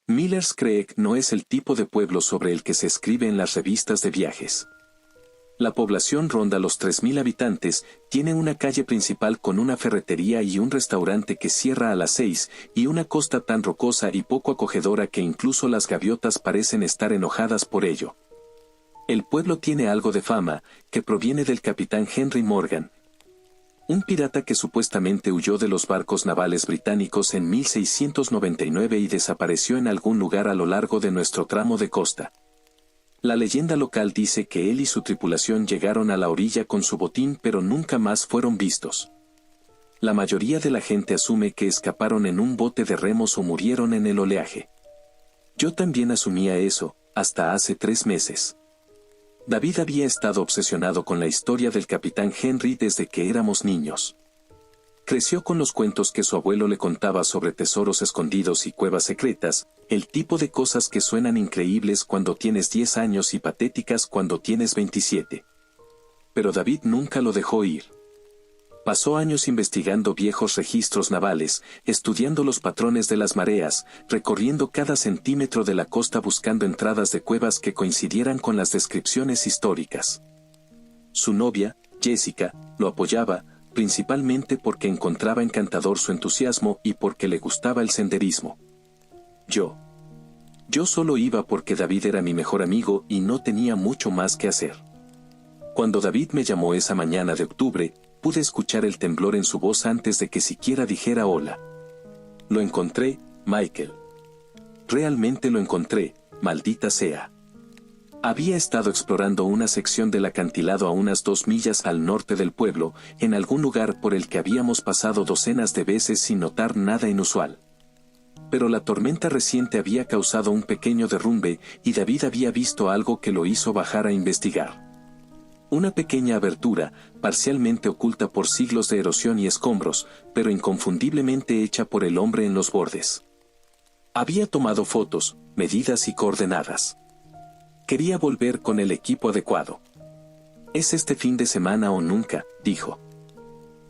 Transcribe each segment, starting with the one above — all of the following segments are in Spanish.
Miller's Creek no es el tipo de pueblo sobre el que se escribe en las revistas de viajes. La población ronda los 3.000 habitantes, tiene una calle principal con una ferretería y un restaurante que cierra a las 6, y una costa tan rocosa y poco acogedora que incluso las gaviotas parecen estar enojadas por ello. El pueblo tiene algo de fama, que proviene del capitán Henry Morgan, un pirata que supuestamente huyó de los barcos navales británicos en 1699 y desapareció en algún lugar a lo largo de nuestro tramo de costa. La leyenda local dice que él y su tripulación llegaron a la orilla con su botín pero nunca más fueron vistos. La mayoría de la gente asume que escaparon en un bote de remos o murieron en el oleaje. Yo también asumía eso, hasta hace 3 meses. David había estado obsesionado con la historia del capitán Henry desde que éramos niños. Creció con los cuentos que su abuelo le contaba sobre tesoros escondidos y cuevas secretas, el tipo de cosas que suenan increíbles cuando tienes 10 años y patéticas cuando tienes 27. Pero David nunca lo dejó ir. Pasó años investigando viejos registros navales, estudiando los patrones de las mareas, recorriendo cada centímetro de la costa buscando entradas de cuevas que coincidieran con las descripciones históricas. Su novia, Jessica, lo apoyaba, principalmente porque encontraba encantador su entusiasmo y porque le gustaba el senderismo. Yo solo iba porque David era mi mejor amigo y no tenía mucho más que hacer. Cuando David me llamó esa mañana de octubre, pude escuchar el temblor en su voz antes de que siquiera dijera hola. Lo encontré, Michael. Realmente lo encontré, maldita sea. Había estado explorando una sección del acantilado a unas 2 millas al norte del pueblo, en algún lugar por el que habíamos pasado docenas de veces sin notar nada inusual. Pero la tormenta reciente había causado un pequeño derrumbe y David había visto algo que lo hizo bajar a investigar. Una pequeña abertura, parcialmente oculta por siglos de erosión y escombros, pero inconfundiblemente hecha por el hombre en los bordes. Había tomado fotos, medidas y coordenadas. Quería volver con el equipo adecuado. Es este fin de semana o nunca, dijo.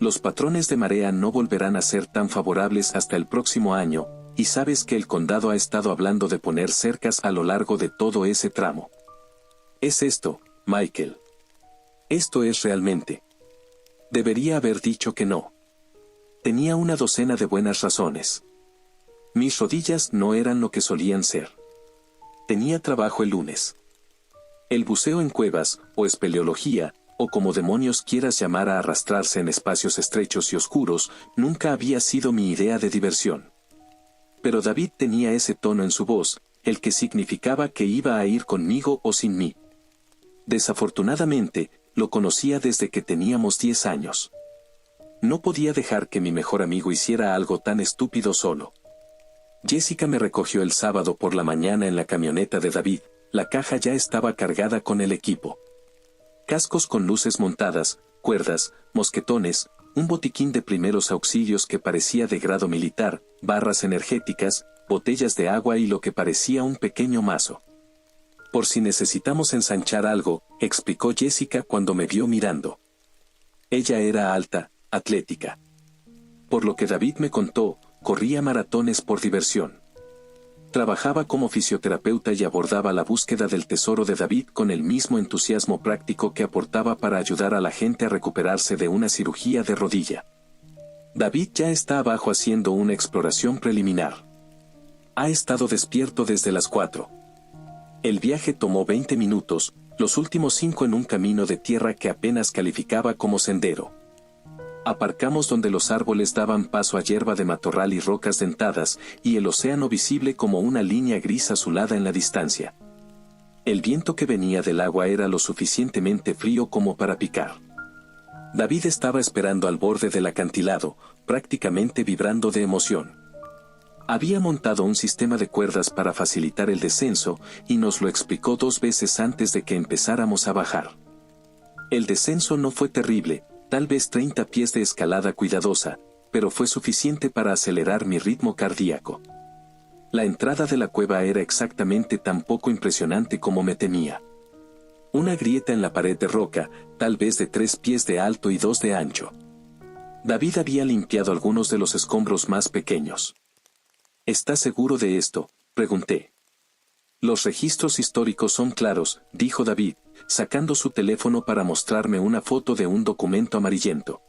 Los patrones de marea no volverán a ser tan favorables hasta el próximo año, y sabes que el condado ha estado hablando de poner cercas a lo largo de todo ese tramo. Es esto, Michael. Esto es realmente. Debería haber dicho que no. Tenía una docena de buenas razones. Mis rodillas no eran lo que solían ser. Tenía trabajo el lunes. El buceo en cuevas, o espeleología, o como demonios quieras llamar a arrastrarse en espacios estrechos y oscuros, nunca había sido mi idea de diversión. Pero David tenía ese tono en su voz, el que significaba que iba a ir conmigo o sin mí. Desafortunadamente, lo conocía desde que teníamos 10 años. No podía dejar que mi mejor amigo hiciera algo tan estúpido solo. Jessica me recogió el sábado por la mañana en la camioneta de David, la caja ya estaba cargada con el equipo. Cascos con luces montadas, cuerdas, mosquetones, un botiquín de primeros auxilios que parecía de grado militar, barras energéticas, botellas de agua y lo que parecía un pequeño mazo. Por si necesitamos ensanchar algo, explicó Jessica cuando me vio mirando. Ella era alta, atlética. Por lo que David me contó, corría maratones por diversión. Trabajaba como fisioterapeuta y abordaba la búsqueda del tesoro de David con el mismo entusiasmo práctico que aportaba para ayudar a la gente a recuperarse de una cirugía de rodilla. David ya está abajo haciendo una exploración preliminar. Ha estado despierto desde las 4. El viaje tomó 20 minutos, los últimos 5 en un camino de tierra que apenas calificaba como sendero. Aparcamos donde los árboles daban paso a hierba de matorral y rocas dentadas, y el océano visible como una línea gris azulada en la distancia. El viento que venía del agua era lo suficientemente frío como para picar. David estaba esperando al borde del acantilado, prácticamente vibrando de emoción. Había montado un sistema de cuerdas para facilitar el descenso, y nos lo explicó 2 veces antes de que empezáramos a bajar. El descenso no fue terrible, tal vez 30 pies de escalada cuidadosa, pero fue suficiente para acelerar mi ritmo cardíaco. La entrada de la cueva era exactamente tan poco impresionante como me temía. Una grieta en la pared de roca, tal vez de 3 pies de alto y 2 de ancho. David había limpiado algunos de los escombros más pequeños. ¿Estás seguro de esto?, Pregunté. Los registros históricos son claros, dijo David, sacando su teléfono para mostrarme una foto de un documento amarillento.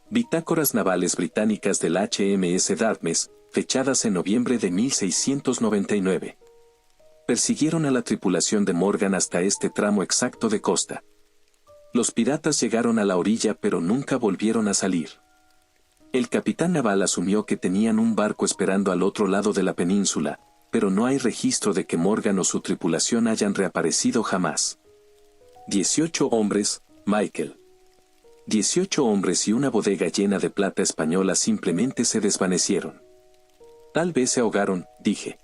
Bitácoras navales británicas del HMS Dartmouth, fechadas en noviembre de 1699. Persiguieron a la tripulación de Morgan hasta este tramo exacto de costa. Los piratas llegaron a la orilla pero nunca volvieron a salir. El capitán naval asumió que tenían un barco esperando al otro lado de la península, pero no hay registro de que Morgan o su tripulación hayan reaparecido jamás. 18 hombres, Michael. 18 hombres y una bodega llena de plata española simplemente se desvanecieron. Tal vez se ahogaron, dije.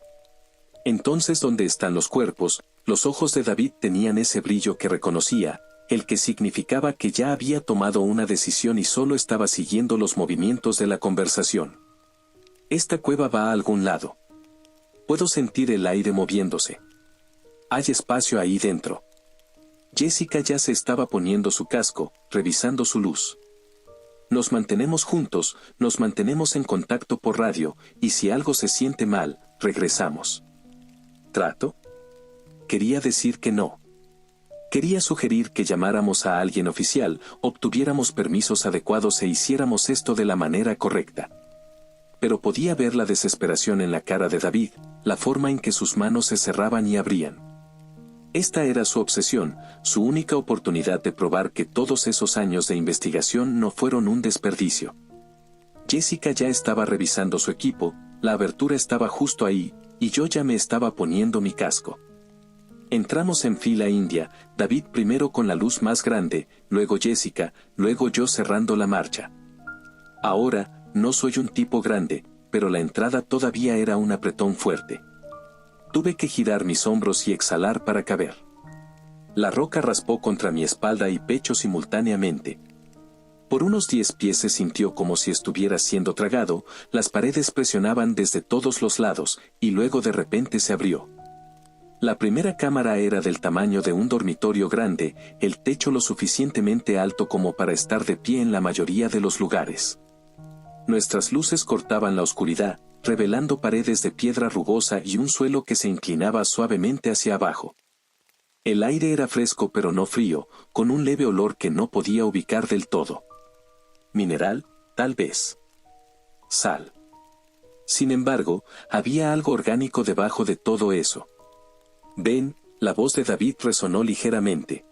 Entonces, ¿dónde están los cuerpos? Los ojos de David tenían ese brillo que reconocía, el que significaba que ya había tomado una decisión y solo estaba siguiendo los movimientos de la conversación. Esta cueva va a algún lado. Puedo sentir el aire moviéndose. Hay espacio ahí dentro. Jessica ya se estaba poniendo su casco, revisando su luz. Nos mantenemos juntos, nos mantenemos en contacto por radio, y si algo se siente mal, regresamos. ¿Trato? Quería decir que no. Quería sugerir que llamáramos a alguien oficial, obtuviéramos permisos adecuados e hiciéramos esto de la manera correcta. Pero podía ver la desesperación en la cara de David, la forma en que sus manos se cerraban y abrían. Esta era su obsesión, su única oportunidad de probar que todos esos años de investigación no fueron un desperdicio. Jessica ya estaba revisando su equipo, la abertura estaba justo ahí, y yo ya me estaba poniendo mi casco. Entramos en fila india, David primero con la luz más grande, luego Jessica, luego yo cerrando la marcha. Ahora, no soy un tipo grande, pero la entrada todavía era un apretón fuerte. Tuve que girar mis hombros y exhalar para caber. La roca raspó contra mi espalda y pecho simultáneamente. Por unos 10 pies se sintió como si estuviera siendo tragado, las paredes presionaban desde todos los lados, y luego de repente se abrió. La primera cámara era del tamaño de un dormitorio grande, el techo lo suficientemente alto como para estar de pie en la mayoría de los lugares. Nuestras luces cortaban la oscuridad, revelando paredes de piedra rugosa y un suelo que se inclinaba suavemente hacia abajo. El aire era fresco pero no frío, con un leve olor que no podía ubicar del todo. Mineral, tal vez. Sal. Sin embargo, había algo orgánico debajo de todo eso. Ven, la voz de David resonó ligeramente.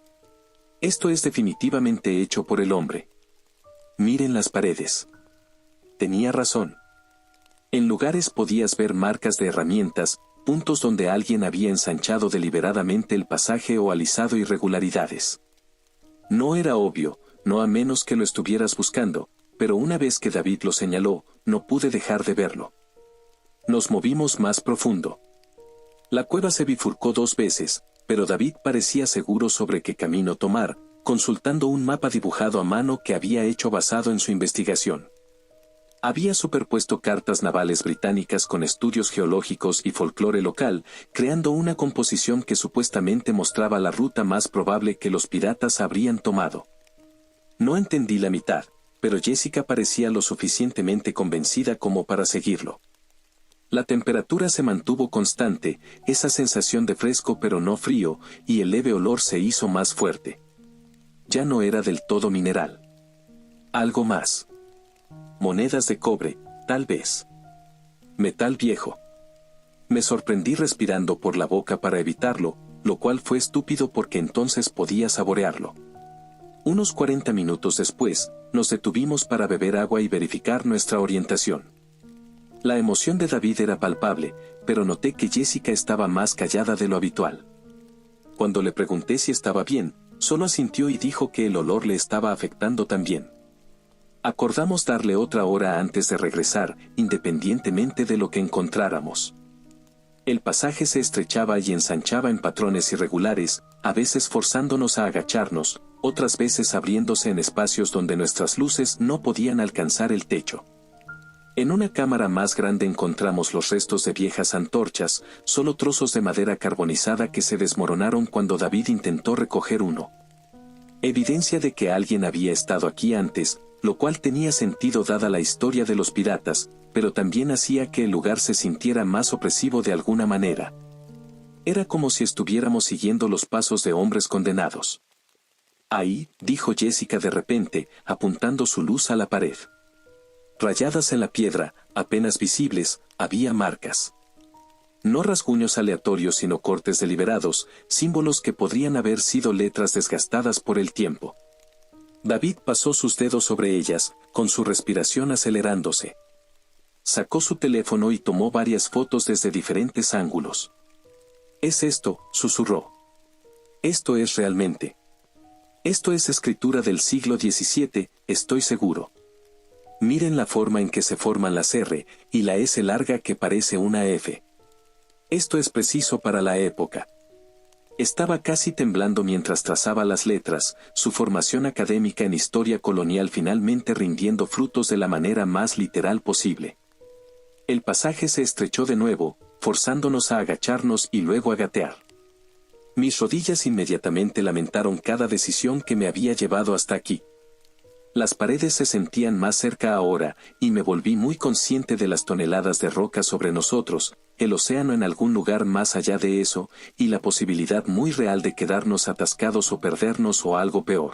Esto es definitivamente hecho por el hombre. Miren las paredes. Tenía razón. En lugares podías ver marcas de herramientas, puntos donde alguien había ensanchado deliberadamente el pasaje o alisado irregularidades. No era obvio, no a menos que lo estuvieras buscando, pero una vez que David lo señaló, no pude dejar de verlo. Nos movimos más profundo. La cueva se bifurcó 2 veces, pero David parecía seguro sobre qué camino tomar, consultando un mapa dibujado a mano que había hecho basado en su investigación. Había superpuesto cartas navales británicas con estudios geológicos y folclore local, creando una composición que supuestamente mostraba la ruta más probable que los piratas habrían tomado. No entendí la mitad, pero Jessica parecía lo suficientemente convencida como para seguirlo. La temperatura se mantuvo constante, esa sensación de fresco pero no frío, y el leve olor se hizo más fuerte. Ya no era del todo mineral. Algo más. Monedas de cobre, tal vez. Metal viejo. Me sorprendí respirando por la boca para evitarlo, lo cual fue estúpido porque entonces podía saborearlo. Unos 40 minutos después, nos detuvimos para beber agua y verificar nuestra orientación. La emoción de David era palpable, pero noté que Jessica estaba más callada de lo habitual. Cuando le pregunté si estaba bien, solo asintió y dijo que el olor le estaba afectando también. Acordamos darle otra hora antes de regresar, independientemente de lo que encontráramos. El pasaje se estrechaba y ensanchaba en patrones irregulares, a veces forzándonos a agacharnos, otras veces abriéndose en espacios donde nuestras luces no podían alcanzar el techo. En una cámara más grande encontramos los restos de viejas antorchas, solo trozos de madera carbonizada que se desmoronaron cuando David intentó recoger uno. Evidencia de que alguien había estado aquí antes, lo cual tenía sentido dada la historia de los piratas, pero también hacía que el lugar se sintiera más opresivo de alguna manera. Era como si estuviéramos siguiendo los pasos de hombres condenados. Ahí, dijo Jessica de repente, apuntando su luz a la pared. Rayadas en la piedra, apenas visibles, había marcas. No rasguños aleatorios sino cortes deliberados, símbolos que podrían haber sido letras desgastadas por el tiempo. David pasó sus dedos sobre ellas, con su respiración acelerándose. Sacó su teléfono y tomó varias fotos desde diferentes ángulos. «Es esto», susurró. «Esto es realmente. Esto es escritura del siglo XVII, estoy seguro. Miren la forma en que se forman las R, y la S larga que parece una F. Esto es preciso para la época». Estaba casi temblando mientras trazaba las letras, su formación académica en historia colonial finalmente rindiendo frutos de la manera más literal posible. El pasaje se estrechó de nuevo, forzándonos a agacharnos y luego a gatear. Mis rodillas inmediatamente lamentaron cada decisión que me había llevado hasta aquí. Las paredes se sentían más cerca ahora, y me volví muy consciente de las toneladas de roca sobre nosotros, el océano en algún lugar más allá de eso, y la posibilidad muy real de quedarnos atascados o perdernos o algo peor.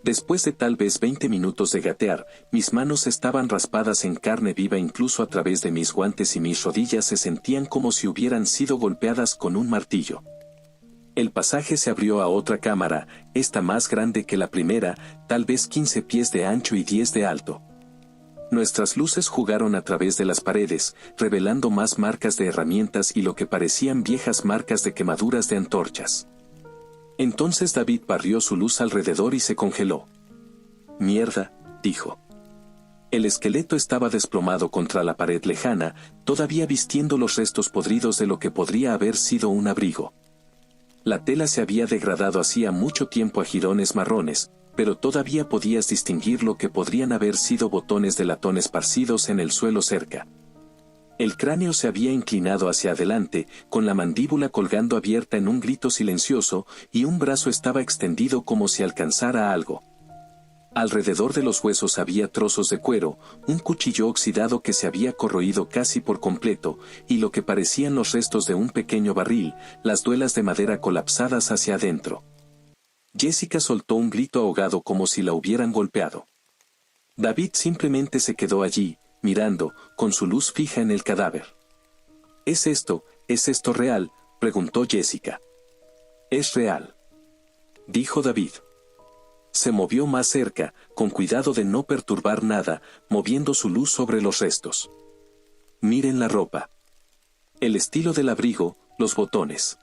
Después de tal vez 20 minutos de gatear, mis manos estaban raspadas en carne viva incluso a través de mis guantes y mis rodillas se sentían como si hubieran sido golpeadas con un martillo. El pasaje se abrió a otra cámara, esta más grande que la primera, tal vez 15 pies de ancho y 10 de alto. Nuestras luces jugaron a través de las paredes, revelando más marcas de herramientas y lo que parecían viejas marcas de quemaduras de antorchas. Entonces David barrió su luz alrededor y se congeló. «Mierda», dijo. El esqueleto estaba desplomado contra la pared lejana, todavía vistiendo los restos podridos de lo que podría haber sido un abrigo. La tela se había degradado hacía mucho tiempo a jirones marrones, pero todavía podías distinguir lo que podrían haber sido botones de latón esparcidos en el suelo cerca. El cráneo se había inclinado hacia adelante, con la mandíbula colgando abierta en un grito silencioso, y un brazo estaba extendido como si alcanzara algo. Alrededor de los huesos había trozos de cuero, un cuchillo oxidado que se había corroído casi por completo, y lo que parecían los restos de un pequeño barril, las duelas de madera colapsadas hacia adentro. Jessica soltó un grito ahogado como si la hubieran golpeado. David simplemente se quedó allí, mirando, con su luz fija en el cadáver. ¿Es esto real?», preguntó Jessica. «Es real», dijo David. Se movió más cerca, con cuidado de no perturbar nada, moviendo su luz sobre los restos. «Miren la ropa. El estilo del abrigo, los botones.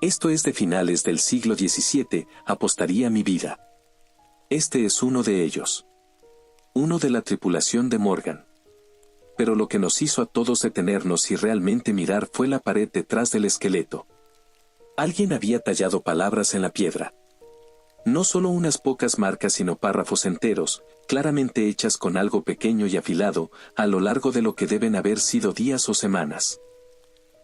Esto es de finales del siglo XVII, apostaría mi vida. Este es uno de ellos. Uno de la tripulación de Morgan. Pero lo que nos hizo a todos detenernos y realmente mirar fue la pared detrás del esqueleto. Alguien había tallado palabras en la piedra. No solo unas pocas marcas sino párrafos enteros, claramente hechas con algo pequeño y afilado, a lo largo de lo que deben haber sido días o semanas.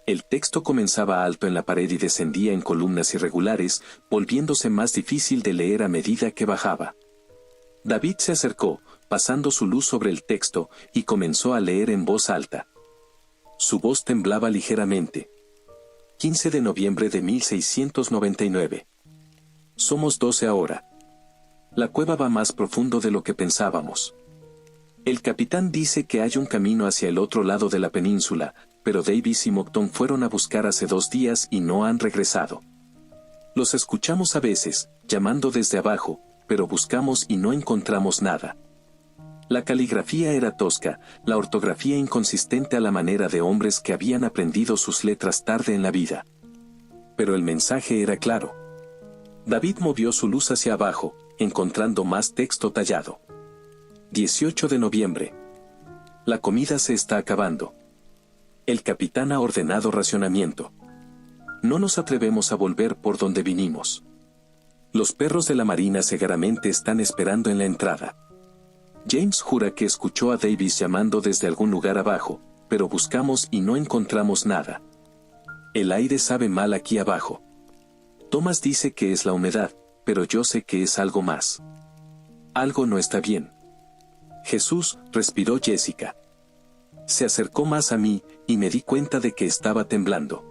El texto comenzaba alto en la pared y descendía en columnas irregulares, volviéndose más difícil de leer a medida que bajaba. David se acercó, pasando su luz sobre el texto, y comenzó a leer en voz alta. Su voz temblaba ligeramente. 15 de noviembre de 1699. Somos 12 ahora. La cueva va más profundo de lo que pensábamos. El capitán dice que hay un camino hacia el otro lado de la península, pero Davis y Moncton fueron a buscar hace 2 días y no han regresado. Los escuchamos a veces, llamando desde abajo, pero buscamos y no encontramos nada. La caligrafía era tosca, la ortografía inconsistente a la manera de hombres que habían aprendido sus letras tarde en la vida. Pero el mensaje era claro. David movió su luz hacia abajo, encontrando más texto tallado. 18 de noviembre. La comida se está acabando. El capitán ha ordenado racionamiento. No nos atrevemos a volver por donde vinimos. Los perros de la marina seguramente están esperando en la entrada. James jura que escuchó a Davis llamando desde algún lugar abajo, pero buscamos y no encontramos nada. El aire sabe mal aquí abajo. Thomas dice que es la humedad, pero yo sé que es algo más. Algo no está bien. Jesús, respiró Jessica. Se acercó más a mí, y me di cuenta de que estaba temblando.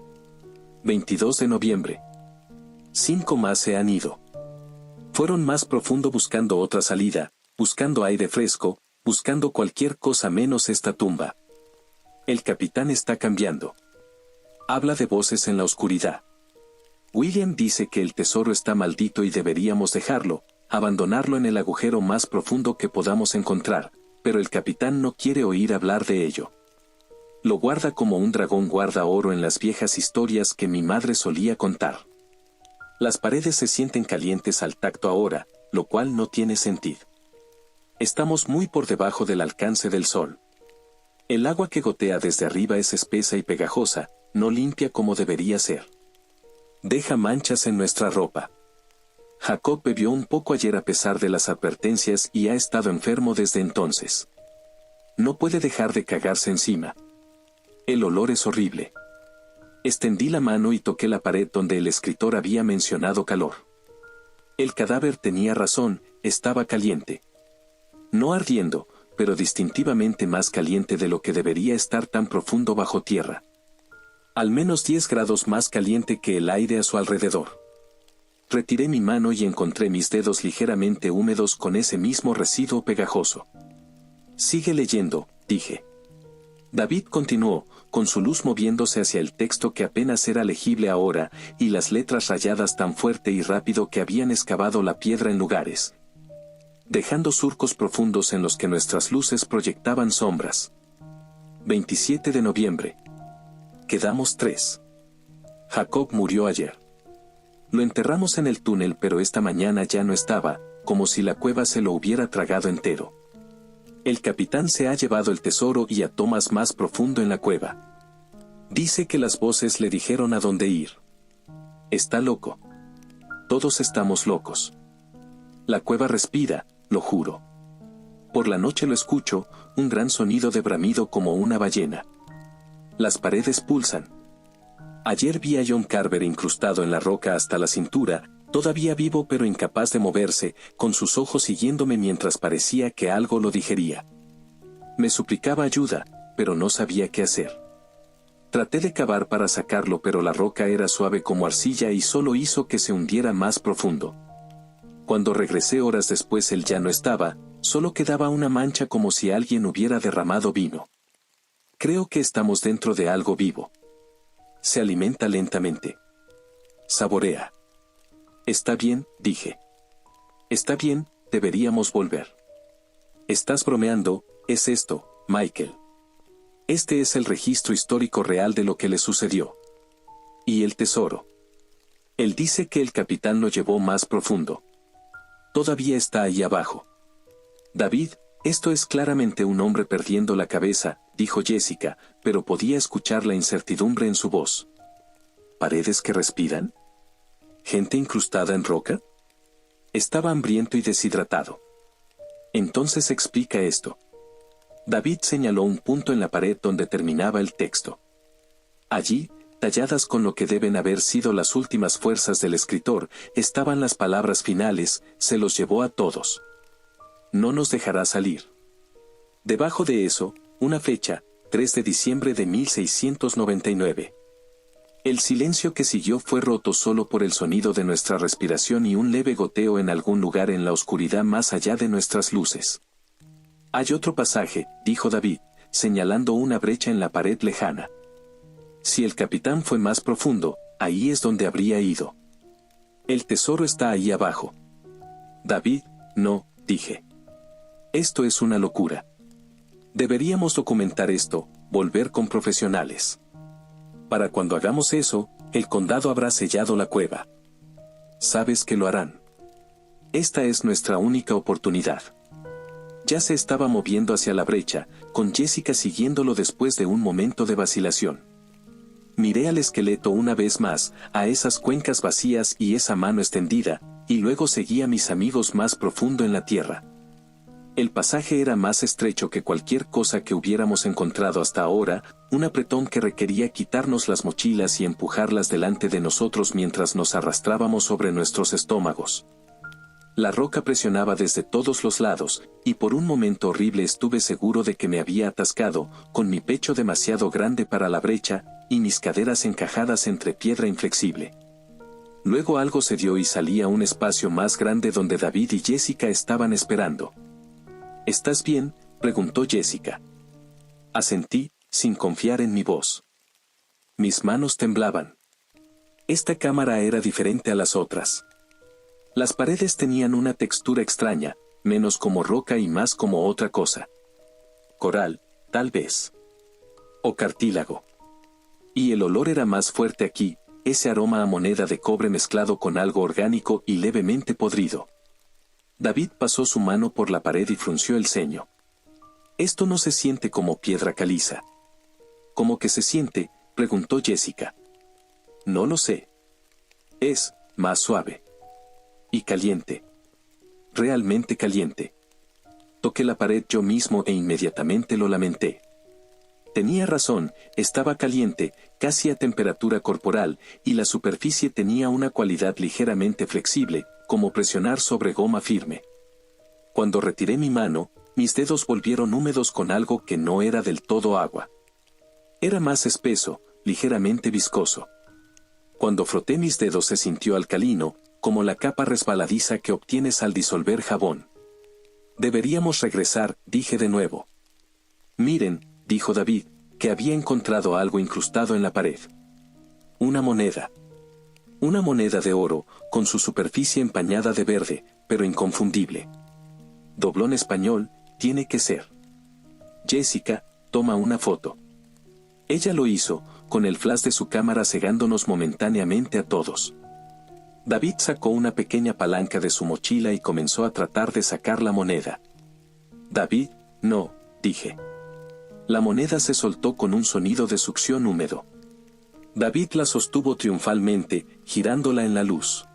22 de noviembre. 5 más se han ido. Fueron más profundo buscando otra salida, buscando aire fresco, buscando cualquier cosa menos esta tumba. El capitán está cambiando. Habla de voces en la oscuridad. William dice que el tesoro está maldito y deberíamos dejarlo, abandonarlo en el agujero más profundo que podamos encontrar, pero el capitán no quiere oír hablar de ello. Lo guarda como un dragón guarda oro en las viejas historias que mi madre solía contar. Las paredes se sienten calientes al tacto ahora, lo cual no tiene sentido. Estamos muy por debajo del alcance del sol. El agua que gotea desde arriba es espesa y pegajosa, no limpia como debería ser. Deja manchas en nuestra ropa. Jacob bebió un poco ayer a pesar de las advertencias y ha estado enfermo desde entonces. No puede dejar de cagarse encima. El olor es horrible. Extendí la mano y toqué la pared donde el escritor había mencionado calor. El cadáver tenía razón, estaba caliente. No ardiendo, pero distintivamente más caliente de lo que debería estar tan profundo bajo tierra. Al menos 10 grados más caliente que el aire a su alrededor. Retiré mi mano y encontré mis dedos ligeramente húmedos con ese mismo residuo pegajoso. Sigue leyendo, dije. David continuó, con su luz moviéndose hacia el texto que apenas era legible ahora, y las letras rayadas tan fuerte y rápido que habían excavado la piedra en lugares, dejando surcos profundos en los que nuestras luces proyectaban sombras. 27 de noviembre. Quedamos 3. Jacob murió ayer. Lo enterramos en el túnel, pero esta mañana ya no estaba, como si la cueva se lo hubiera tragado entero. El capitán se ha llevado el tesoro y a Thomas más profundo en la cueva. Dice que las voces le dijeron a dónde ir. Está loco. Todos estamos locos. La cueva respira, lo juro. Por la noche lo escucho, un gran sonido de bramido como una ballena. Las paredes pulsan. Ayer vi a John Carver incrustado en la roca hasta la cintura, todavía vivo pero incapaz de moverse, con sus ojos siguiéndome mientras parecía que algo lo digería. Me suplicaba ayuda, pero no sabía qué hacer. Traté de cavar para sacarlo, pero la roca era suave como arcilla y solo hizo que se hundiera más profundo. Cuando regresé horas después él ya no estaba, solo quedaba una mancha como si alguien hubiera derramado vino. Creo que estamos dentro de algo vivo. Se alimenta lentamente. Saborea. Está bien, dije. Está bien, deberíamos volver. Estás bromeando, es esto, Michael. Este es el registro histórico real de lo que le sucedió. Y el tesoro. Él dice que el capitán lo llevó más profundo. Todavía está ahí abajo. David, esto es claramente un hombre perdiendo la cabeza, dijo Jessica, pero podía escuchar la incertidumbre en su voz. ¿Paredes que respiran? ¿Gente incrustada en roca? Estaba hambriento y deshidratado. Entonces explica esto. David señaló un punto en la pared donde terminaba el texto. Allí, talladas con lo que deben haber sido las últimas fuerzas del escritor, estaban las palabras finales: se los llevó a todos. No nos dejará salir. Debajo de eso, una fecha, 3 de diciembre de 1699. El silencio que siguió fue roto solo por el sonido de nuestra respiración y un leve goteo en algún lugar en la oscuridad más allá de nuestras luces. Hay otro pasaje, dijo David, señalando una brecha en la pared lejana. Si el capitán fue más profundo, ahí es donde habría ido. El tesoro está ahí abajo. David, no, dije. Esto es una locura. Deberíamos documentar esto, volver con profesionales. Para cuando hagamos eso, el condado habrá sellado la cueva. Sabes que lo harán. Esta es nuestra única oportunidad. Ya se estaba moviendo hacia la brecha, con Jessica siguiéndolo después de un momento de vacilación. Miré al esqueleto una vez más, a esas cuencas vacías y esa mano extendida, y luego seguí a mis amigos más profundo en la tierra. El pasaje era más estrecho que cualquier cosa que hubiéramos encontrado hasta ahora, un apretón que requería quitarnos las mochilas y empujarlas delante de nosotros mientras nos arrastrábamos sobre nuestros estómagos. La roca presionaba desde todos los lados, y por un momento horrible estuve seguro de que me había atascado, con mi pecho demasiado grande para la brecha, y mis caderas encajadas entre piedra inflexible. Luego algo se dio y salí a un espacio más grande donde David y Jessica estaban esperando. ¿Estás bien?, preguntó Jessica. Asentí, sin confiar en mi voz. Mis manos temblaban. Esta cámara era diferente a las otras. Las paredes tenían una textura extraña, menos como roca y más como otra cosa. Coral, tal vez. O cartílago. Y el olor era más fuerte aquí, ese aroma a moneda de cobre mezclado con algo orgánico y levemente podrido. David pasó su mano por la pared y frunció el ceño. Esto no se siente como piedra caliza. ¿Cómo que se siente?, preguntó Jessica. No lo sé. Es más suave. Y caliente. Realmente caliente. Toqué la pared yo mismo e inmediatamente lo lamenté. Tenía razón, estaba caliente, casi a temperatura corporal, y la superficie tenía una cualidad ligeramente flexible, como presionar sobre goma firme. Cuando retiré mi mano, mis dedos volvieron húmedos con algo que no era del todo agua. Era más espeso, ligeramente viscoso. Cuando froté mis dedos se sintió alcalino, como la capa resbaladiza que obtienes al disolver jabón. Deberíamos regresar, dije de nuevo. Miren, dijo David, que había encontrado algo incrustado en la pared. Una moneda. Una moneda de oro, con su superficie empañada de verde, pero inconfundible. Doblón español, tiene que ser. Jessica, toma una foto. Ella lo hizo, con el flash de su cámara cegándonos momentáneamente a todos. David sacó una pequeña palanca de su mochila y comenzó a tratar de sacar la moneda. David, no, dije. La moneda se soltó con un sonido de succión húmedo. David la sostuvo triunfalmente, girándola en la luz.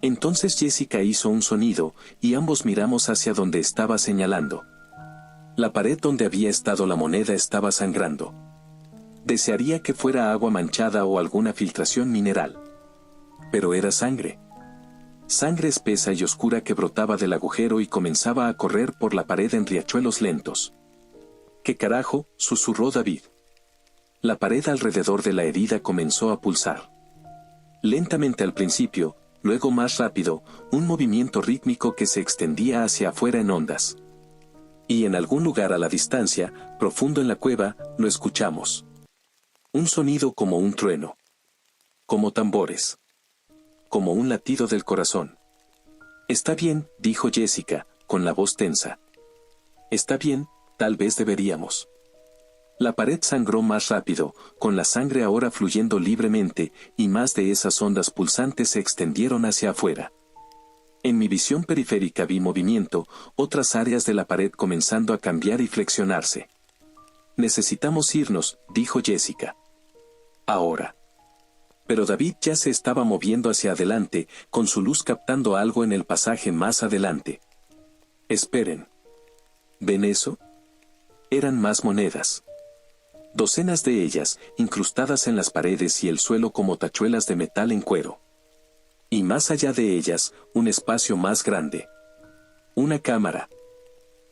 Entonces Jessica hizo un sonido, y ambos miramos hacia donde estaba señalando. La pared donde había estado la moneda estaba sangrando. Desearía que fuera agua manchada o alguna filtración mineral. Pero era sangre. Sangre espesa y oscura que brotaba del agujero y comenzaba a correr por la pared en riachuelos lentos. ¿Qué carajo?, susurró David. La pared alrededor de la herida comenzó a pulsar. Lentamente al principio, luego más rápido, un movimiento rítmico que se extendía hacia afuera en ondas. Y en algún lugar a la distancia, profundo en la cueva, lo escuchamos. Un sonido como un trueno. Como tambores. Como un latido del corazón. Está bien, dijo Jessica, con la voz tensa. Está bien, tal vez deberíamos. La pared sangró más rápido, con la sangre ahora fluyendo libremente, y más de esas ondas pulsantes se extendieron hacia afuera. En mi visión periférica vi movimiento, otras áreas de la pared comenzando a cambiar y flexionarse. Necesitamos irnos, dijo Jessica. Ahora. Pero David ya se estaba moviendo hacia adelante, con su luz captando algo en el pasaje más adelante. Esperen. ¿Ven eso? Eran más monedas. Docenas de ellas, incrustadas en las paredes y el suelo como tachuelas de metal en cuero. Y más allá de ellas, un espacio más grande. Una cámara.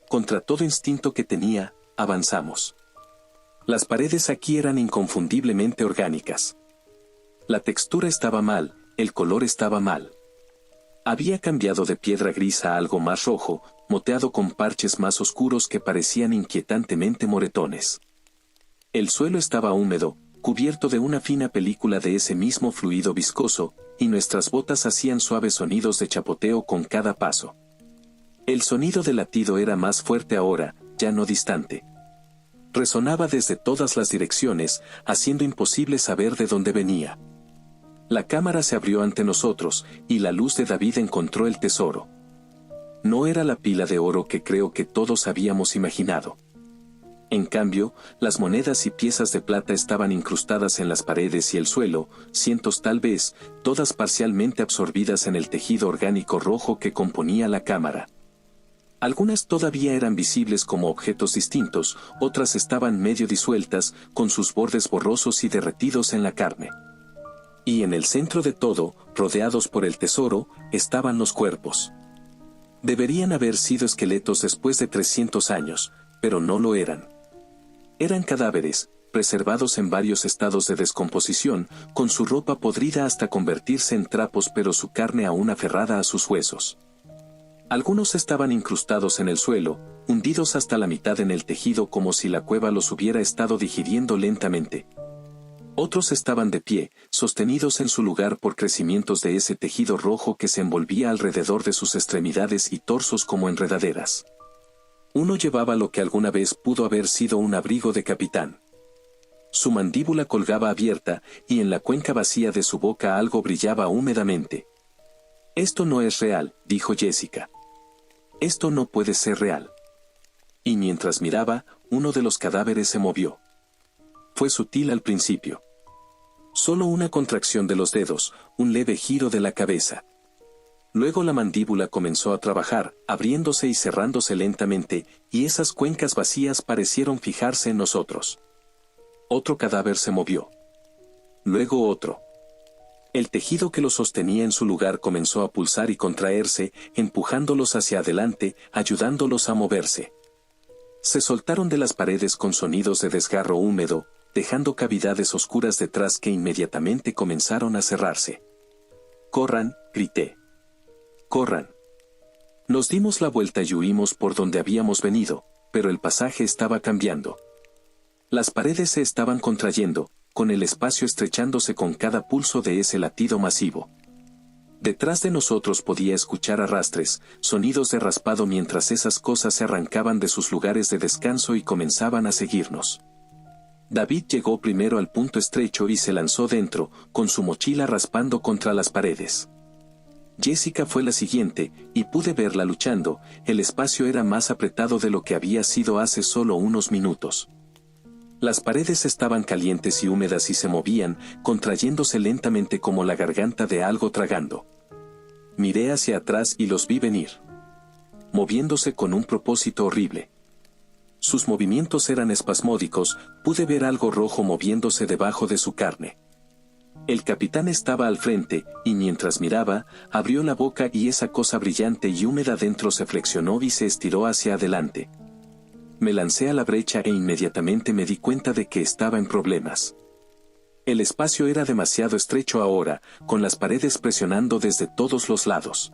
Contra todo instinto que tenía, avanzamos. Las paredes aquí eran inconfundiblemente orgánicas. La textura estaba mal, el color estaba mal. Había cambiado de piedra gris a algo más rojo, moteado con parches más oscuros que parecían inquietantemente moretones. El suelo estaba húmedo, cubierto de una fina película de ese mismo fluido viscoso, y nuestras botas hacían suaves sonidos de chapoteo con cada paso. El sonido del latido era más fuerte ahora, ya no distante. Resonaba desde todas las direcciones, haciendo imposible saber de dónde venía. La cámara se abrió ante nosotros, y la luz de David encontró el tesoro. No era la pila de oro que creo que todos habíamos imaginado. En cambio, las monedas y piezas de plata estaban incrustadas en las paredes y el suelo, cientos tal vez, todas parcialmente absorbidas en el tejido orgánico rojo que componía la cámara. Algunas todavía eran visibles como objetos distintos, otras estaban medio disueltas, con sus bordes borrosos y derretidos en la carne. Y en el centro de todo, rodeados por el tesoro, estaban los cuerpos. Deberían haber sido esqueletos después de 300 años, pero no lo eran. Eran cadáveres, preservados en varios estados de descomposición, con su ropa podrida hasta convertirse en trapos pero su carne aún aferrada a sus huesos. Algunos estaban incrustados en el suelo, hundidos hasta la mitad en el tejido como si la cueva los hubiera estado digiriendo lentamente. Otros estaban de pie, sostenidos en su lugar por crecimientos de ese tejido rojo que se envolvía alrededor de sus extremidades y torsos como enredaderas. Uno llevaba lo que alguna vez pudo haber sido un abrigo de capitán. Su mandíbula colgaba abierta, y en la cuenca vacía de su boca algo brillaba húmedamente. «Esto no es real», dijo Jessica. «Esto no puede ser real». Y mientras miraba, uno de los cadáveres se movió. Fue sutil al principio. Solo una contracción de los dedos, un leve giro de la cabeza. Luego la mandíbula comenzó a trabajar, abriéndose y cerrándose lentamente, y esas cuencas vacías parecieron fijarse en nosotros. Otro cadáver se movió. Luego otro. El tejido que los sostenía en su lugar comenzó a pulsar y contraerse, empujándolos hacia adelante, ayudándolos a moverse. Se soltaron de las paredes con sonidos de desgarro húmedo, dejando cavidades oscuras detrás que inmediatamente comenzaron a cerrarse. «¡Corran!», grité. «¡Corran!». Nos dimos la vuelta y huimos por donde habíamos venido, pero el pasaje estaba cambiando. Las paredes se estaban contrayendo, con el espacio estrechándose con cada pulso de ese latido masivo. Detrás de nosotros podía escuchar arrastres, sonidos de raspado mientras esas cosas se arrancaban de sus lugares de descanso y comenzaban a seguirnos. David llegó primero al punto estrecho y se lanzó dentro, con su mochila raspando contra las paredes. Jessica fue la siguiente, y pude verla luchando. El espacio era más apretado de lo que había sido hace solo unos minutos. Las paredes estaban calientes y húmedas y se movían, contrayéndose lentamente como la garganta de algo tragando. Miré hacia atrás y los vi venir. Moviéndose con un propósito horrible. Sus movimientos eran espasmódicos, pude ver algo rojo moviéndose debajo de su carne. El capitán estaba al frente, y mientras miraba, abrió la boca y esa cosa brillante y húmeda dentro se flexionó y se estiró hacia adelante. Me lancé a la brecha e inmediatamente me di cuenta de que estaba en problemas. El espacio era demasiado estrecho ahora, con las paredes presionando desde todos los lados.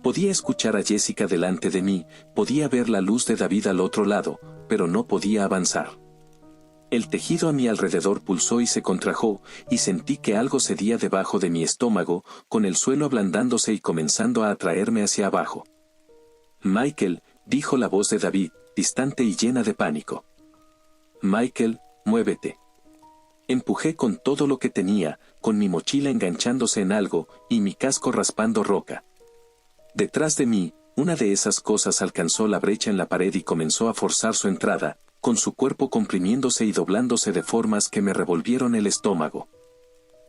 Podía escuchar a Jessica delante de mí, podía ver la luz de David al otro lado, pero no podía avanzar. El tejido a mi alrededor pulsó y se contrajo, y sentí que algo cedía debajo de mi estómago, con el suelo ablandándose y comenzando a atraerme hacia abajo. «Michael», dijo la voz de David, distante y llena de pánico. «Michael, muévete». Empujé con todo lo que tenía, con mi mochila enganchándose en algo, y mi casco raspando roca. Detrás de mí, una de esas cosas alcanzó la brecha en la pared y comenzó a forzar su entrada, con su cuerpo comprimiéndose y doblándose de formas que me revolvieron el estómago.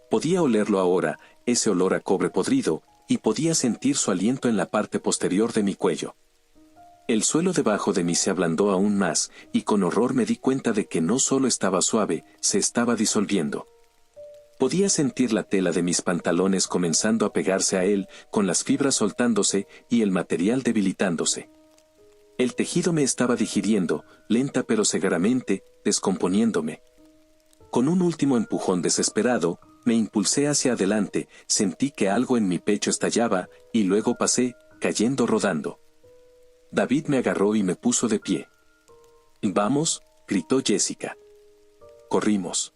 Podía olerlo ahora, ese olor a cobre podrido, y podía sentir su aliento en la parte posterior de mi cuello. El suelo debajo de mí se ablandó aún más, y con horror me di cuenta de que no solo estaba suave, se estaba disolviendo. Podía sentir la tela de mis pantalones comenzando a pegarse a él, con las fibras soltándose, y el material debilitándose. El tejido me estaba digiriendo, lenta pero severamente, descomponiéndome. Con un último empujón desesperado, me impulsé hacia adelante, sentí que algo en mi pecho estallaba, y luego pasé, cayendo rodando. David me agarró y me puso de pie. «Vamos», gritó Jessica. Corrimos.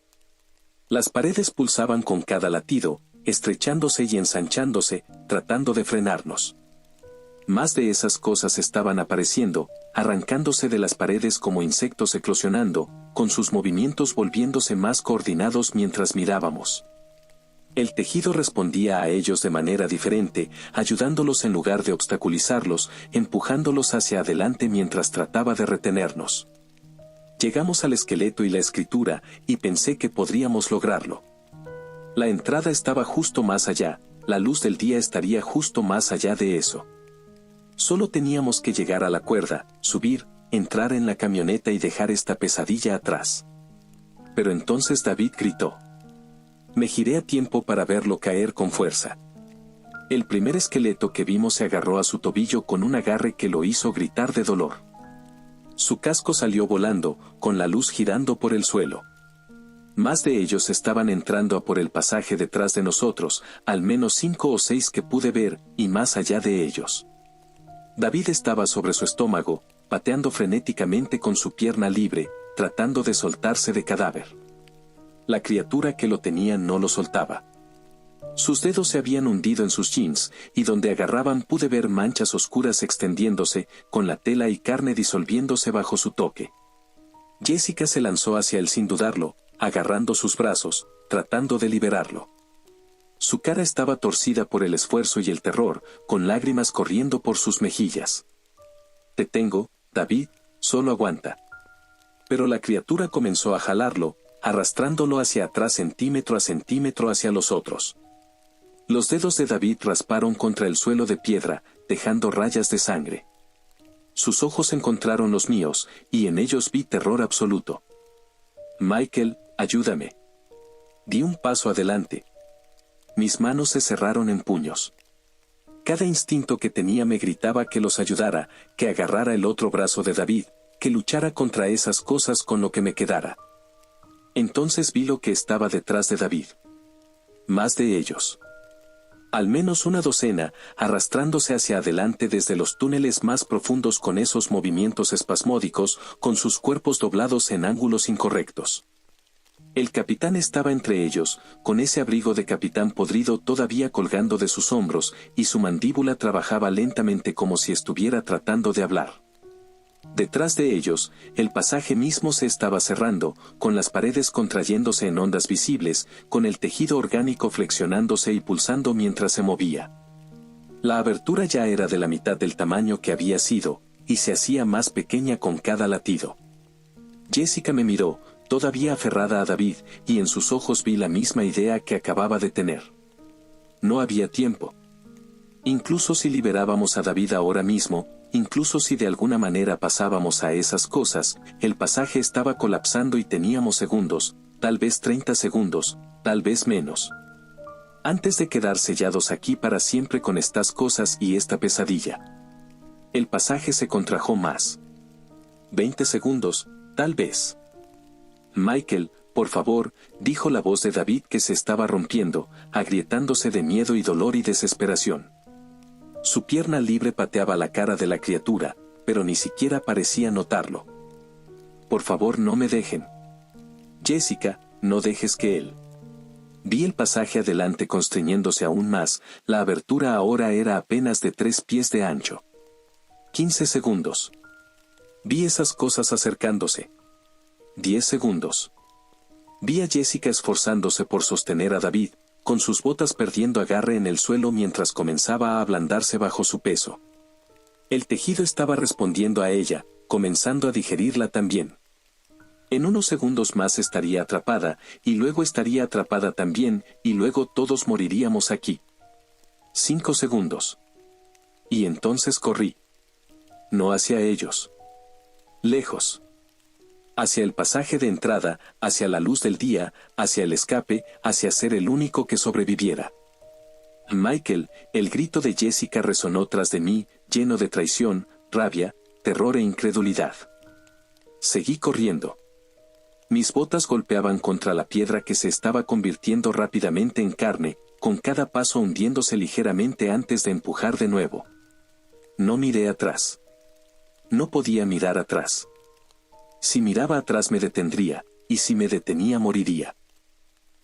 Las paredes pulsaban con cada latido, estrechándose y ensanchándose, tratando de frenarnos. Más de esas cosas estaban apareciendo, arrancándose de las paredes como insectos eclosionando, con sus movimientos volviéndose más coordinados mientras mirábamos. El tejido respondía a ellos de manera diferente, ayudándolos en lugar de obstaculizarlos, empujándolos hacia adelante mientras trataba de retenernos. Llegamos al esqueleto y la escritura, y pensé que podríamos lograrlo. La entrada estaba justo más allá, la luz del día estaría justo más allá de eso. Solo teníamos que llegar a la cuerda, subir, entrar en la camioneta y dejar esta pesadilla atrás. Pero entonces David gritó. Me giré a tiempo para verlo caer con fuerza. El primer esqueleto que vimos se agarró a su tobillo con un agarre que lo hizo gritar de dolor. Su casco salió volando, con la luz girando por el suelo. Más de ellos estaban entrando a por el pasaje detrás de nosotros, al menos 5 o 6 que pude ver, y más allá de ellos. David estaba sobre su estómago, pateando frenéticamente con su pierna libre, tratando de soltarse de cadáver. La criatura que lo tenía no lo soltaba. Sus dedos se habían hundido en sus jeans, y donde agarraban pude ver manchas oscuras extendiéndose, con la tela y carne disolviéndose bajo su toque. Jessica se lanzó hacia él sin dudarlo, agarrando sus brazos, tratando de liberarlo. Su cara estaba torcida por el esfuerzo y el terror, con lágrimas corriendo por sus mejillas. «Te tengo, David, solo aguanta». Pero la criatura comenzó a jalarlo, arrastrándolo hacia atrás centímetro a centímetro hacia los otros. Los dedos de David rasparon contra el suelo de piedra, dejando rayas de sangre. Sus ojos encontraron los míos, y en ellos vi terror absoluto. «Michael, ayúdame». Di un paso adelante. Mis manos se cerraron en puños. Cada instinto que tenía me gritaba que los ayudara, que agarrara el otro brazo de David, que luchara contra esas cosas con lo que me quedara. Entonces vi lo que estaba detrás de David. Más de ellos. Al menos una docena, arrastrándose hacia adelante desde los túneles más profundos con esos movimientos espasmódicos, con sus cuerpos doblados en ángulos incorrectos. El capitán estaba entre ellos, con ese abrigo de capitán podrido todavía colgando de sus hombros, y su mandíbula trabajaba lentamente como si estuviera tratando de hablar. Detrás de ellos, el pasaje mismo se estaba cerrando, con las paredes contrayéndose en ondas visibles, con el tejido orgánico flexionándose y pulsando mientras se movía. La abertura ya era de la mitad del tamaño que había sido, y se hacía más pequeña con cada latido. Jessica me miró, todavía aferrada a David, y en sus ojos vi la misma idea que acababa de tener. No había tiempo. Incluso si liberábamos a David ahora mismo, incluso si de alguna manera pasábamos a esas cosas, el pasaje estaba colapsando y teníamos segundos, tal vez 30 segundos, tal vez menos. Antes de quedar sellados aquí para siempre con estas cosas y esta pesadilla. El pasaje se contrajo más. 20 segundos, tal vez. «Michael, por favor», dijo la voz de David que se estaba rompiendo, agrietándose de miedo y dolor y desesperación. Su pierna libre pateaba la cara de la criatura, pero ni siquiera parecía notarlo. «Por favor, no me dejen. Jessica, no dejes que él». Vi el pasaje adelante constriñéndose aún más, la abertura ahora era apenas de 3 pies de ancho. 15 segundos. Vi esas cosas acercándose. 10 segundos. Vi a Jessica esforzándose por sostener a David, con sus botas perdiendo agarre en el suelo mientras comenzaba a ablandarse bajo su peso. El tejido estaba respondiendo a ella, comenzando a digerirla también. En unos segundos más estaría atrapada, y luego estaría atrapada también, y luego todos moriríamos aquí. 5 segundos. Y entonces corrí. No hacia ellos. Lejos. Hacia el pasaje de entrada, hacia la luz del día, hacia el escape, hacia ser el único que sobreviviera. «Michael», el grito de Jessica resonó tras de mí, lleno de traición, rabia, terror e incredulidad. Seguí corriendo. Mis botas golpeaban contra la piedra que se estaba convirtiendo rápidamente en carne, con cada paso hundiéndose ligeramente antes de empujar de nuevo. No miré atrás. No podía mirar atrás. Si miraba atrás me detendría, y si me detenía moriría.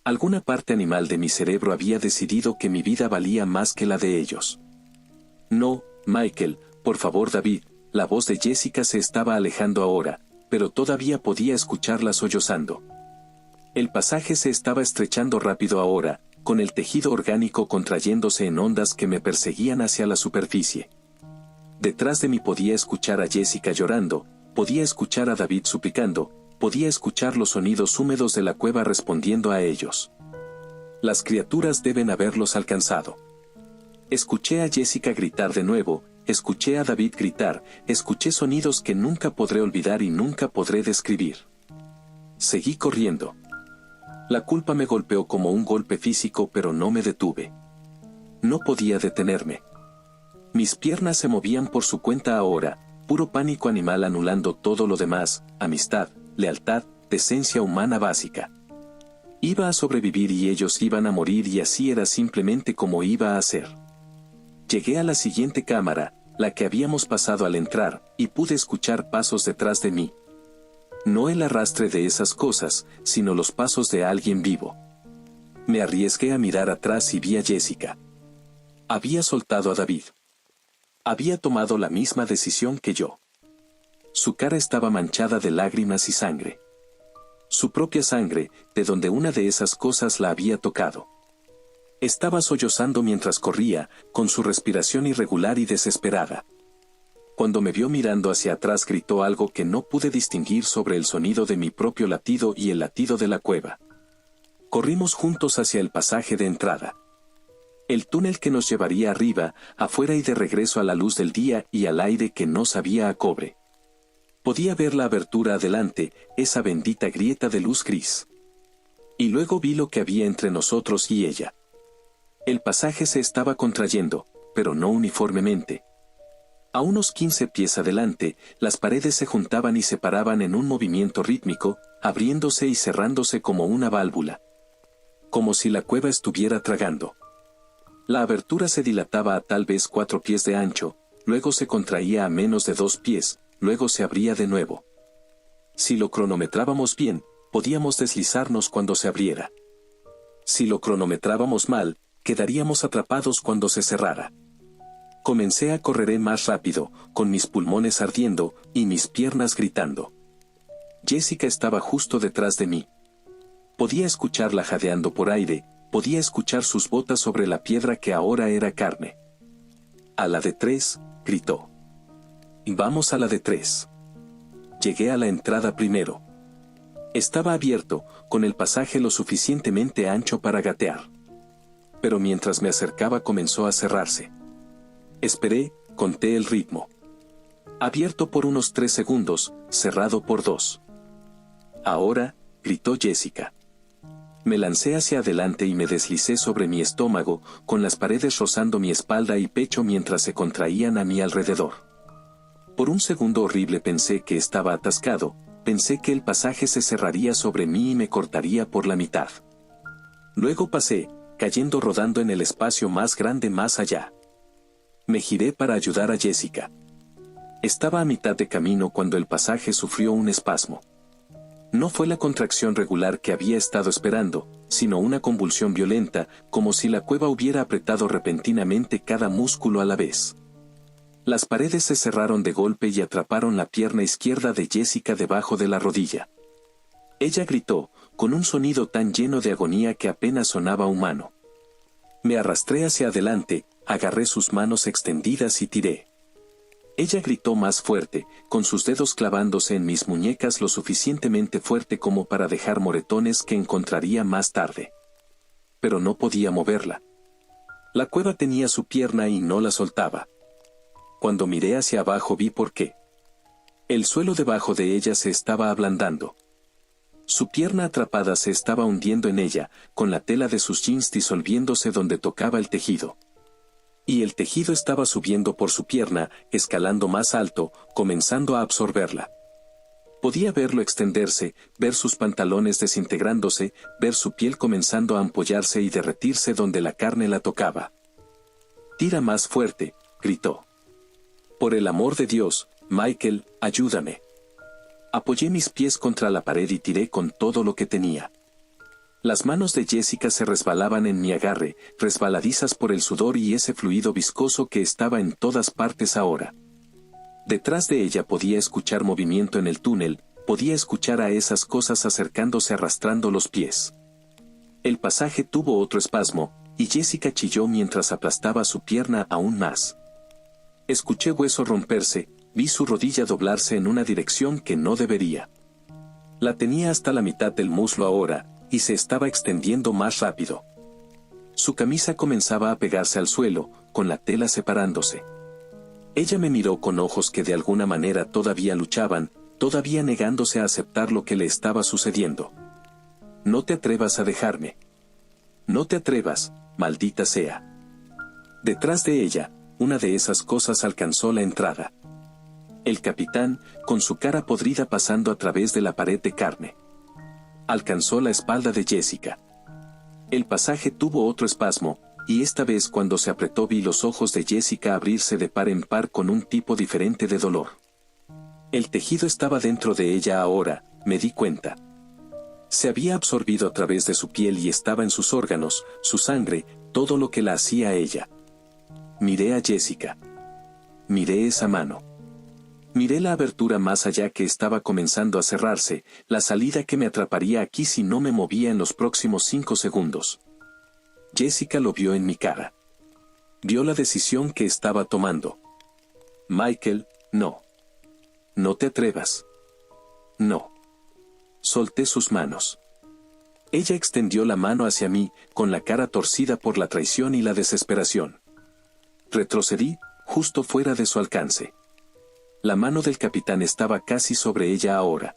Alguna parte animal de mi cerebro había decidido que mi vida valía más que la de ellos. «No, Michael, por favor David», la voz de Jessica se estaba alejando ahora, pero todavía podía escucharla sollozando. El pasaje se estaba estrechando rápido ahora, con el tejido orgánico contrayéndose en ondas que me perseguían hacia la superficie. Detrás de mí podía escuchar a Jessica llorando, podía escuchar a David suplicando, podía escuchar los sonidos húmedos de la cueva respondiendo a ellos. Las criaturas deben haberlos alcanzado. Escuché a Jessica gritar de nuevo, escuché a David gritar, escuché sonidos que nunca podré olvidar y nunca podré describir. Seguí corriendo. La culpa me golpeó como un golpe físico, pero no me detuve. No podía detenerme. Mis piernas se movían por su cuenta ahora, puro pánico animal anulando todo lo demás, amistad, lealtad, decencia humana básica. Iba a sobrevivir y ellos iban a morir y así era simplemente como iba a ser. Llegué a la siguiente cámara, la que habíamos pasado al entrar, y pude escuchar pasos detrás de mí. No el arrastre de esas cosas, sino los pasos de alguien vivo. Me arriesgué a mirar atrás y vi a Jessica. Había soltado a David. Había tomado la misma decisión que yo. Su cara estaba manchada de lágrimas y sangre. Su propia sangre, de donde una de esas cosas la había tocado. Estaba sollozando mientras corría, con su respiración irregular y desesperada. Cuando me vio mirando hacia atrás gritó algo que no pude distinguir sobre el sonido de mi propio latido y el latido de la cueva. Corrimos juntos hacia el pasaje de entrada. El túnel que nos llevaría arriba, afuera y de regreso a la luz del día y al aire que no sabía a cobre. Podía ver la abertura adelante, esa bendita grieta de luz gris. Y luego vi lo que había entre nosotros y ella. El pasaje se estaba contrayendo, pero no uniformemente. A unos 15 pies adelante, las paredes se juntaban y separaban en un movimiento rítmico, abriéndose y cerrándose como una válvula. Como si la cueva estuviera tragando. La abertura se dilataba a tal vez 4 pies de ancho, luego se contraía a menos de 2 pies, luego se abría de nuevo. Si lo cronometrábamos bien, podíamos deslizarnos cuando se abriera. Si lo cronometrábamos mal, quedaríamos atrapados cuando se cerrara. Comencé a correr más rápido, con mis pulmones ardiendo, y mis piernas gritando. Jessica estaba justo detrás de mí. Podía escucharla jadeando por aire, podía escuchar sus botas sobre la piedra que ahora era carne. A la de 3, gritó. Vamos a la de 3. Llegué a la entrada primero. Estaba abierto, con el pasaje lo suficientemente ancho para gatear. Pero mientras me acercaba comenzó a cerrarse. Esperé, conté el ritmo. Abierto por unos 3 segundos, cerrado por 2. Ahora, gritó Jessica. Me lancé hacia adelante y me deslicé sobre mi estómago, con las paredes rozando mi espalda y pecho mientras se contraían a mi alrededor. Por un segundo horrible pensé que estaba atascado, pensé que el pasaje se cerraría sobre mí y me cortaría por la mitad. Luego pasé, cayendo rodando en el espacio más grande más allá. Me giré para ayudar a Jessica. Estaba a mitad de camino cuando el pasaje sufrió un espasmo. No fue la contracción regular que había estado esperando, sino una convulsión violenta, como si la cueva hubiera apretado repentinamente cada músculo a la vez. Las paredes se cerraron de golpe y atraparon la pierna izquierda de Jessica debajo de la rodilla. Ella gritó, con un sonido tan lleno de agonía que apenas sonaba humano. Me arrastré hacia adelante, agarré sus manos extendidas y tiré. Ella gritó más fuerte, con sus dedos clavándose en mis muñecas lo suficientemente fuerte como para dejar moretones que encontraría más tarde. Pero no podía moverla. La cueva tenía su pierna y no la soltaba. Cuando miré hacia abajo vi por qué. El suelo debajo de ella se estaba ablandando. Su pierna atrapada se estaba hundiendo en ella, con la tela de sus jeans disolviéndose donde tocaba el tejido. Y el tejido estaba subiendo por su pierna, escalando más alto, comenzando a absorberla. Podía verlo extenderse, ver sus pantalones desintegrándose, ver su piel comenzando a ampollarse y derretirse donde la carne la tocaba. «Tira más fuerte», gritó. «Por el amor de Dios, Michael, ayúdame». Apoyé mis pies contra la pared y tiré con todo lo que tenía. Las manos de Jessica se resbalaban en mi agarre, resbaladizas por el sudor y ese fluido viscoso que estaba en todas partes ahora. Detrás de ella podía escuchar movimiento en el túnel, podía escuchar a esas cosas acercándose arrastrando los pies. El pasaje tuvo otro espasmo, y Jessica chilló mientras aplastaba su pierna aún más. Escuché hueso romperse, vi su rodilla doblarse en una dirección que no debería. La tenía hasta la mitad del muslo ahora, y se estaba extendiendo más rápido. Su camisa comenzaba a pegarse al suelo, con la tela separándose. Ella me miró con ojos que de alguna manera todavía luchaban, todavía negándose a aceptar lo que le estaba sucediendo. «No te atrevas a dejarme. No te atrevas, maldita sea». Detrás de ella, una de esas cosas alcanzó la entrada. El capitán, con su cara podrida pasando a través de la pared de carne. Alcanzó la espalda de Jessica. El pasaje tuvo otro espasmo, y esta vez cuando se apretó vi los ojos de Jessica abrirse de par en par con un tipo diferente de dolor. El tejido estaba dentro de ella ahora, me di cuenta. Se había absorbido a través de su piel y estaba en sus órganos, su sangre, todo lo que la hacía a ella. Miré a Jessica. Miré esa mano. Miré la abertura más allá que estaba comenzando a cerrarse, la salida que me atraparía aquí si no me movía en los próximos 5 segundos. Jessica lo vio en mi cara. Vio la decisión que estaba tomando. Michael, no. No te atrevas. No. Solté sus manos. Ella extendió la mano hacia mí, con la cara torcida por la traición y la desesperación. Retrocedí, justo fuera de su alcance. La mano del capitán estaba casi sobre ella ahora.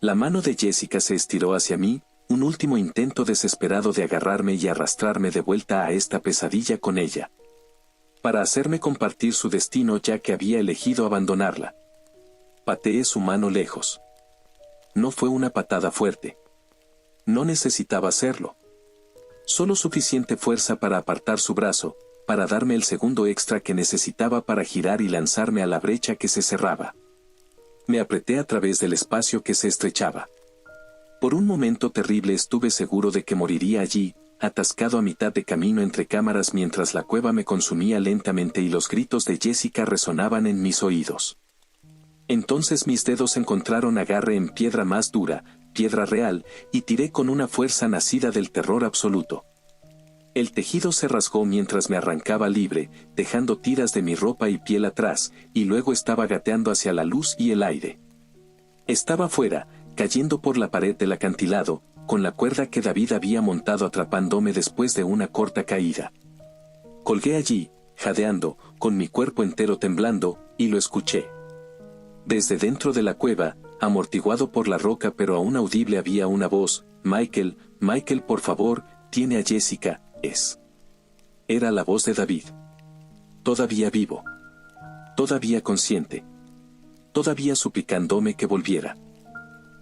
La mano de Jessica se estiró hacia mí, un último intento desesperado de agarrarme y arrastrarme de vuelta a esta pesadilla con ella. Para hacerme compartir su destino ya que había elegido abandonarla. Pateé su mano lejos. No fue una patada fuerte. No necesitaba hacerlo. Solo suficiente fuerza para apartar su brazo, para darme el segundo extra que necesitaba para girar y lanzarme a la brecha que se cerraba. Me apreté a través del espacio que se estrechaba. Por un momento terrible estuve seguro de que moriría allí, atascado a mitad de camino entre cámaras mientras la cueva me consumía lentamente y los gritos de Jessica resonaban en mis oídos. Entonces mis dedos encontraron agarre en piedra más dura, piedra real, y tiré con una fuerza nacida del terror absoluto. El tejido se rasgó mientras me arrancaba libre, dejando tiras de mi ropa y piel atrás, y luego estaba gateando hacia la luz y el aire. Estaba fuera, cayendo por la pared del acantilado, con la cuerda que David había montado atrapándome después de una corta caída. Colgué allí, jadeando, con mi cuerpo entero temblando, y lo escuché. Desde dentro de la cueva, amortiguado por la roca pero aún audible había una voz: Michael, Michael, por favor, tiene a Jessica, es. Era la voz de David. Todavía vivo. Todavía consciente. Todavía suplicándome que volviera.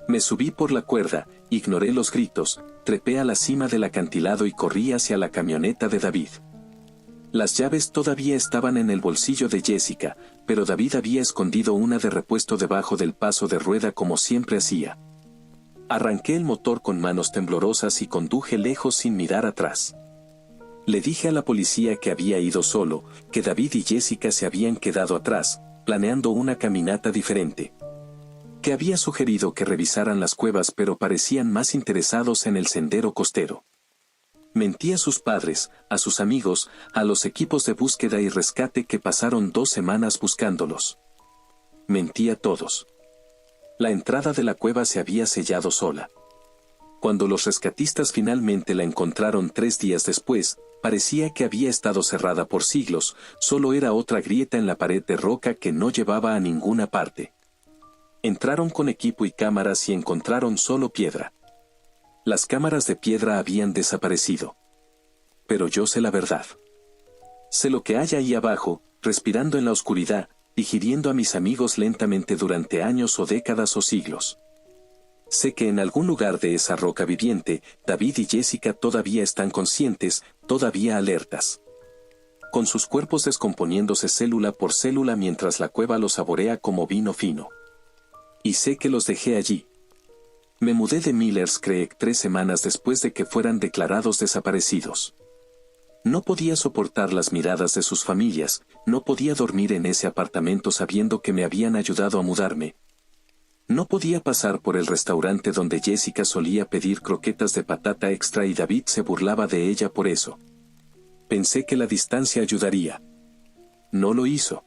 Me subí por la cuerda, ignoré los gritos, trepé a la cima del acantilado y corrí hacia la camioneta de David. Las llaves todavía estaban en el bolsillo de Jessica, pero David había escondido una de repuesto debajo del paso de rueda como siempre hacía. Arranqué el motor con manos temblorosas y conduje lejos sin mirar atrás. Le dije a la policía que había ido solo, que David y Jessica se habían quedado atrás, planeando una caminata diferente. Que había sugerido que revisaran las cuevas pero parecían más interesados en el sendero costero. Mentí a sus padres, a sus amigos, a los equipos de búsqueda y rescate que pasaron 2 semanas buscándolos. Mentí a todos. La entrada de la cueva se había sellado sola. Cuando los rescatistas finalmente la encontraron 3 días después, parecía que había estado cerrada por siglos, solo era otra grieta en la pared de roca que no llevaba a ninguna parte. Entraron con equipo y cámaras y encontraron solo piedra. Las cámaras de piedra habían desaparecido. Pero yo sé la verdad. Sé lo que hay ahí abajo, respirando en la oscuridad, digiriendo a mis amigos lentamente durante años o décadas o siglos. Sé que en algún lugar de esa roca viviente, David y Jessica todavía están conscientes, todavía alertas. Con sus cuerpos descomponiéndose célula por célula mientras la cueva los saborea como vino fino. Y sé que los dejé allí. Me mudé de Millers Creek 3 semanas después de que fueran declarados desaparecidos. No podía soportar las miradas de sus familias, no podía dormir en ese apartamento sabiendo que me habían ayudado a mudarme. No podía pasar por el restaurante donde Jessica solía pedir croquetas de patata extra y David se burlaba de ella por eso. Pensé que la distancia ayudaría. No lo hizo.